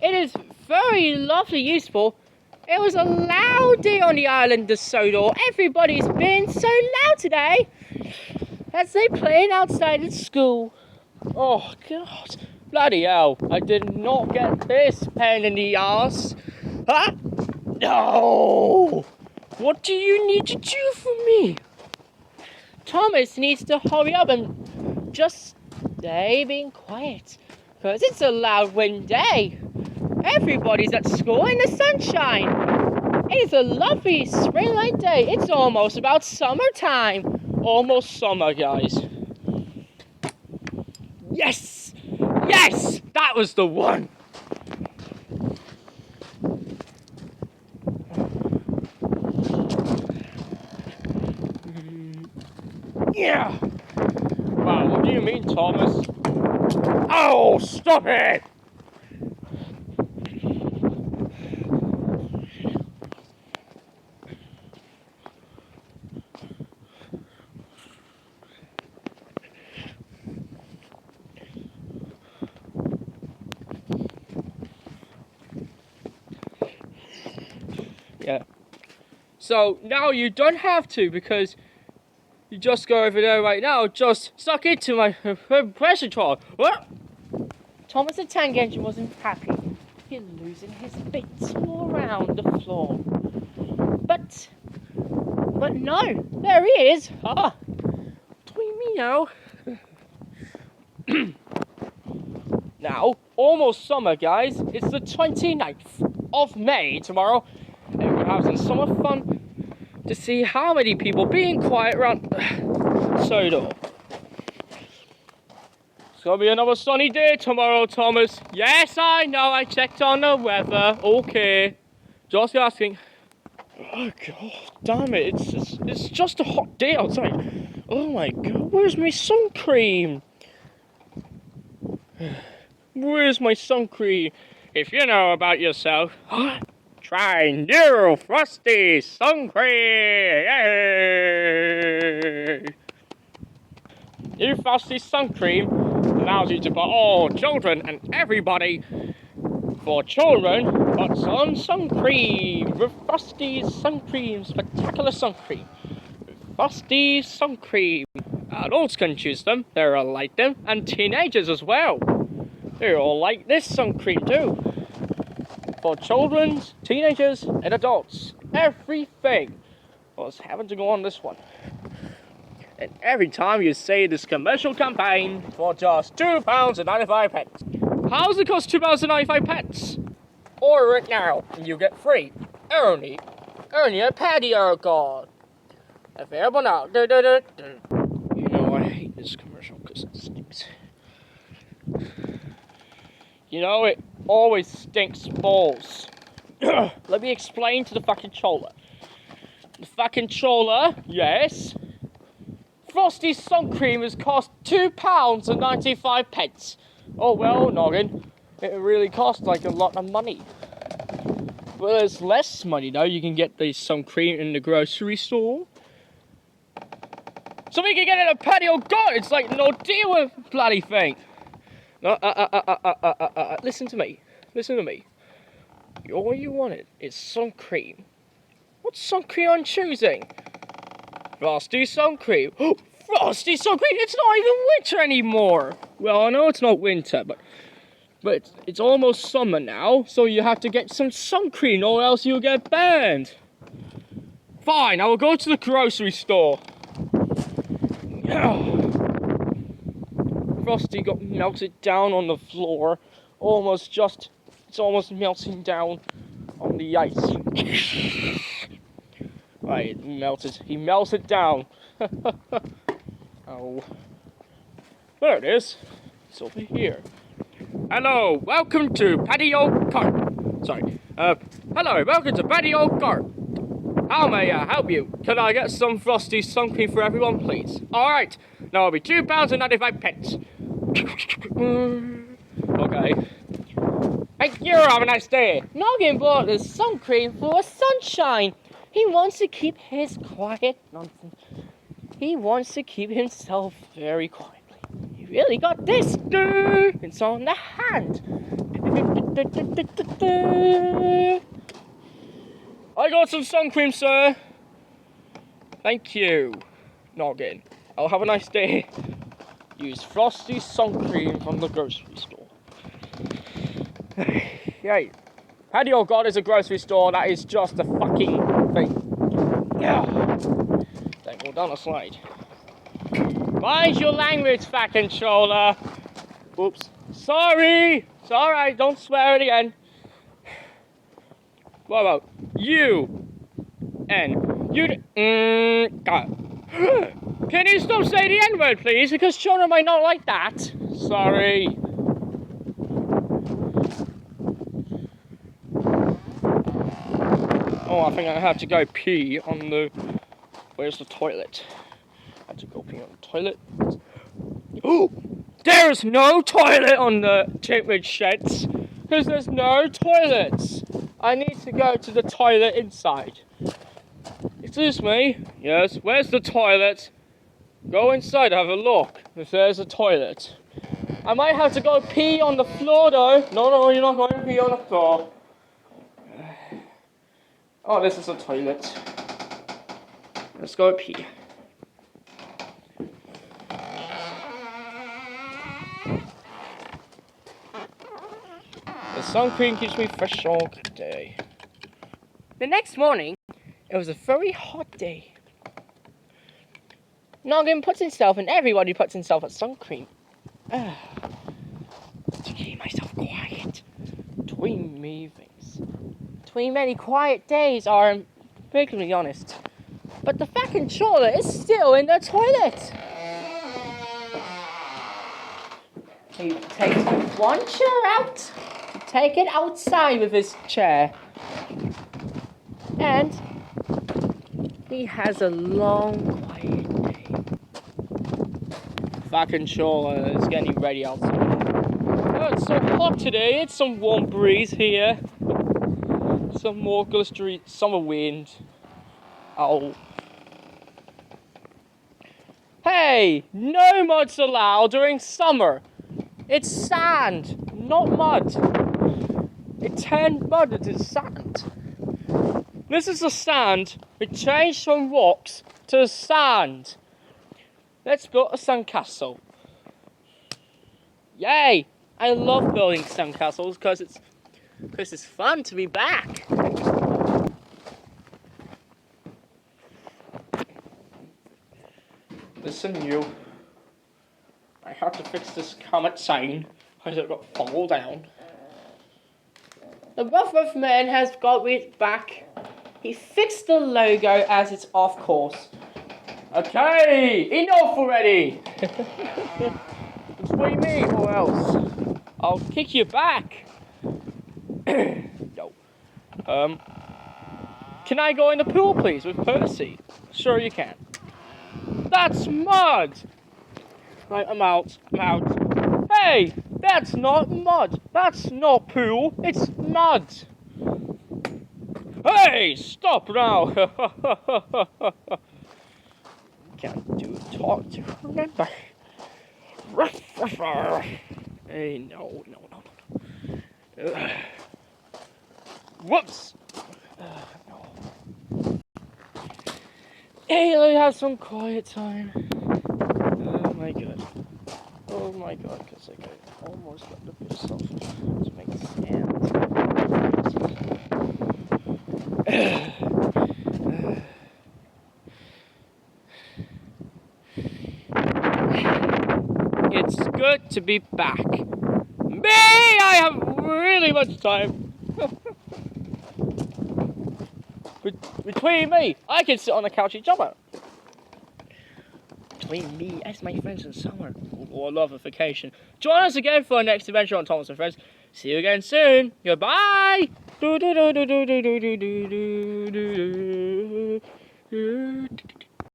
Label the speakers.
Speaker 1: It is very lovely, useful. It was a loud day on the island of Sodar. Everybody's been so loud today as they playing outside at school. Oh, God. Bloody hell. I did not get this pain in the arse. Huh? No! What do you need to do for me? Thomas needs to hurry up and just stay being quiet, because it's a loud wind day. Everybody's at school in the sunshine. It's a lovely spring-like day. It's almost about summertime. Almost summer, guys. Yes! Yes! That was the one! Yeah! Wow, what do you mean, Thomas? Oh, stop it! Yeah. So now you don't have to, because you just go over there right now. Just suck into my pressure jar. What? Thomas the Tank Engine wasn't happy. He's losing his bits all around the floor. But no, there he is. Ah, between me now. Now, almost summer, guys. It's the 29th of May tomorrow. And we're having some summer fun to see how many people being quiet around Sodar. It's gonna be another sunny day tomorrow, Thomas. Yes, I know, I checked on the weather. Okay. Just asking. Oh, God damn it. It's just a hot day outside. Oh my God, where's my sun cream? Where's my sun cream? If you know about yourself, try new Frosty sun cream! Yay! New Frosty sun cream allows you to put all children and everybody for children, put some sun cream with Frosty's sun cream, spectacular sun cream. With Frosty's sun cream. Adults can choose them, they're all like them, and teenagers as well. They're all like this sun cream too. For children, teenagers, and adults. Everything was having to go on this one. And every time you say this commercial campaign for just £2.95. How does it cost £2.95? Order it now and you get free. Only a patio card. Available now. You know I hate this commercial because it stinks. You know, it always stinks balls. Let me explain to the fucking chola. The fucking chola, yes. Frosty sun cream has cost £2.95. Oh well, noggin. It really costs like a lot of money. Well, there's less money now. You can get the sun cream in the grocery store. So we can get it at a patio garden. It's like no deal with bloody thing. Listen to me. Listen to me. All you wanted is sun cream. What sun cream I'm choosing? Frosty sun cream. Oh, Frosty sun cream! It's not even winter anymore! Well, I know it's not winter, but it's almost summer now, so you have to get some sun cream or else you'll get banned. Fine, I will go to the grocery store. Frosty got melted down on the floor. It's almost melting down on the ice. Right, he melted down. Oh. There it is. It's over here. Hello, welcome to Patio Cart. Sorry. Hello, welcome to Patio Cart. How may I help you? Can I get some Frosty sun cream for everyone, please? Alright, now it'll be £2.95. Okay. Thank you, have a nice day. Noggin bought the sun cream for sunshine. He wants to keep his quiet nonsense. He wants to keep himself very quietly. He really got this. It's on the hand. I got some sun cream, sir. Thank you. Noggin. I'll have a nice day. Use Frosty sun cream from the grocery store. Yay. Patio God is a grocery store. That is just a fucking thing. Yeah. Don't go down a slide. Mind your language, fat controller. Oops. Sorry. It's alright. Don't swear again. What about you? And you. God. Can you stop saying the N-word, please? Because children might not like that. Sorry. Oh, I think I have to go pee on the... Where's the toilet? I have to go pee on the toilet. Oh! There's no toilet on the Chitwood sheds! Because there's no toilets! I need to go to the toilet inside. Excuse me? Yes, where's the toilet? Go inside, have a look if there's a toilet. I might have to go pee on the floor though. No, you're not going to pee on the floor. Oh, this is a toilet. Let's go pee. The sun cream keeps me fresh all day. The next morning, it was a very hot day. Noggin puts himself and everybody puts himself at sun cream. To keep myself quiet. Between meetings. Between many quiet days are particularly honest. But the fat controller is still in the toilet. He takes one chair out. Take it outside with his chair. And he has a long, quiet day. Fat controller is getting ready outside. Oh, it's so hot today. It's some warm breeze here. Some more glistery summer wind. Oh. Hey, no muds allowed during summer. It's sand, not mud. It turned mud into sand. This is the sand. We changed from rocks to sand. Let's build a sandcastle. Yay! I love building sandcastles because it's fun to be back. Listen, you. I have to fix this comet sign because it got fall down. The rough man has got it back. He fixed the logo as it's off course. Okay, enough already. Between me or else I'll kick you back. No. Can I go in the pool, please, with Percy? Sure you can. That's mud! Right, I'm out. Hey! That's not mud! That's not pool! It's mud! Hey! Stop now! Can't do talk to remember. Hey, no. Whoops! No. Hey, let's have some quiet time. Oh my god, because I almost got the piss off to make a stand. It's good to be back. Me! I have really much time. Between me, I can sit on the couch each other. Between me and my friends in summer or love-ification. Join us again for our next adventure on Thomas and Friends. See you again soon. Goodbye. Do do do do do do do do do do do.